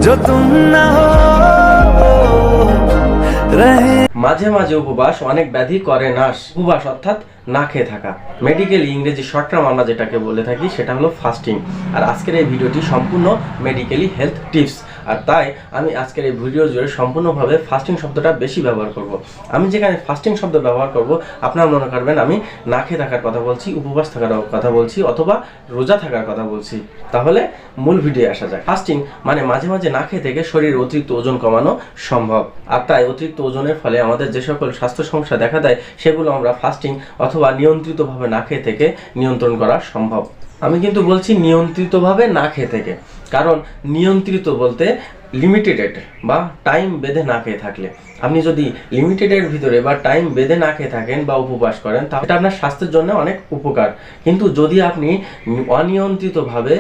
जो तुम ना हो रहे। মাঝে মাঝে উপবাস অনেক ব্যাধি করে নাশ। উপবাস অর্থাৎ না খেয়ে থাকা, মেডিকেলি ইংরেজি শর্ট টার্ম আমরা যেটাকে বলে থাকি সেটা হলো ফাস্টিং। আর আজকের এই ভিডিওটি সম্পূর্ণ মেডিকেলি হেলথ টিপস, আর তাই আমি আজকের এই ভিডিও জুড়ে সম্পূর্ণভাবে ফাস্টিং শব্দটা বেশি ব্যবহার করব। আমি যেখানে ফাস্টিং শব্দ ব্যবহার করব আপনারা মনে করবেন আমি না খেয়ে থাকার কথা বলছি, উপবাস থাকার কথা বলছি, অথবা রোজা থাকার কথা বলছি। তাহলে মূল ভিডিও আসা যায়। ফাস্টিং মানে মাঝে মাঝে না খেয়ে থেকে শরীরের অতিরিক্ত ওজন কমানো সম্ভব। আর তাই অতিরিক্ত ওজনের ফলে আমাদের যে সকল স্বাস্থ্য সমস্যা দেখা দেয় সেগুলো আমরা ফাস্টিং অথবা নিয়ন্ত্রিতভাবে না খেয়ে থেকে নিয়ন্ত্রণ করা সম্ভব। আমি কিন্তু বলছি নিয়ন্ত্রিতভাবে না খেয়ে থেকে, কারণ নিয়ন্ত্রিত বলতে লিমিটেড বা টাইম বেঁধে না খেয়ে থাকলে। আপনি যদি লিমিটেডের ভিতরে বা টাইম বেঁধে না খেয়ে থাকেন বা উপবাস করেন তাহলে এটা আপনার স্বাস্থ্যের জন্য অনেক উপকার। কিন্তু যদি আপনি অনিয়ন্ত্রিতভাবে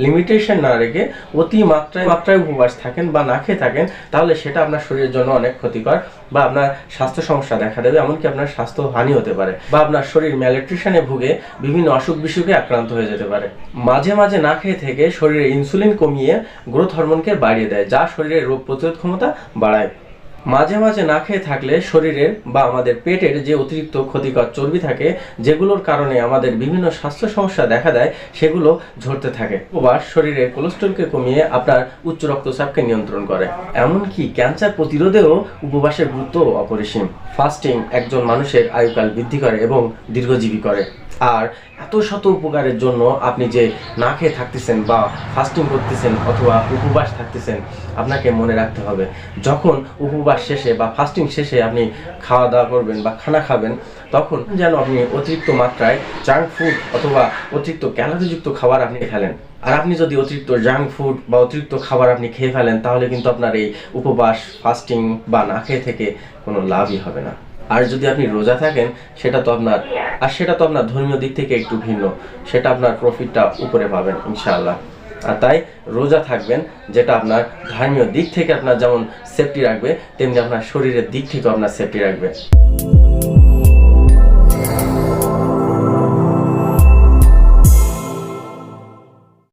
লিমিটেশন না রেখে অতি মাত্রায় উপবাস থাকেন বা না খেয়ে থাকেন তাহলে সেটা আপনার শরীরের জন্য অনেক ক্ষতিকর, বা আপনার স্বাস্থ্য সমস্যা দেখা দেবে, এমনকি আপনার স্বাস্থ্য হানি হতে পারে, বা আপনার শরীর ম্যালনিউট্রিশনে ভুগে বিভিন্ন অসুখ বিসুখে আক্রান্ত হয়ে যেতে পারে। মাঝে মাঝে না খেয়ে থেকে শরীরে ইনসুলিন কমিয়ে গ্রোথ হরমোনকে বাড়িয়ে দেয়, যা শরীরের রোগ প্রতিরোধ ক্ষমতা বাড়ায়। মাঝে মাঝে না খেয়ে থাকলে শরীরের বা আমাদের পেটের যে অতিরিক্ত ক্ষতিকর চর্বি থাকে, যেগুলোর কারণে আমাদের বিভিন্ন স্বাস্থ্য সমস্যা দেখা দেয়, সেগুলো ঝরতে থাকে। উপবাস শরীরের কোলেস্টেরলকে কমিয়ে আপনার উচ্চ রক্তচাপকে নিয়ন্ত্রণ করে। এমনকি ক্যান্সার প্রতিরোধেও উপবাসের গুরুত্ব অপরিসীম। ফাস্টিং একজন মানুষের আয়ুকাল বৃদ্ধি করে এবং দীর্ঘজীবী করে। আর এত শত উপকারের জন্য আপনি যে না খেয়ে থাকতেছেন বা ফাস্টিং করতেছেন অথবা উপবাস থাকতেছেন, আপনাকে মনে রাখতে হবে যখন উপবাস শেষে বা ফাস্টিং শেষে আপনি খাওয়া দাওয়া করবেন বা খানা খাবেন, তখন যেন আপনি অতিরিক্ত মাত্রায় জাঙ্ক ফুড অথবা অতিরিক্ত ক্যালোরিযুক্ত খাবার আপনি খেলেন। আর আপনি যদি অতিরিক্ত জাঙ্ক ফুড বা অতিরিক্ত খাবার আপনি খেয়ে ফেলেন তাহলে কিন্তু আপনার এই উপবাস, ফাস্টিং বা না খেয়ে থেকে কোনো লাভই হবে না। আর যদি আপনি রোজা থাকেন সেটা তো আপনার ধর্মীয় দিক থেকে একটু ভিন্ন, সেটা আপনার প্রফিটটা উপরে পাবেন ইনশাআল্লাহ। আর তাই রোজা থাকবেন, যেটা আপনার ধর্মীয় দিক থেকে আপনার যেমন সেফটি রাখবে তেমনি আপনার শরীরের দিক থেকেও আপনার সেফটি রাখবে।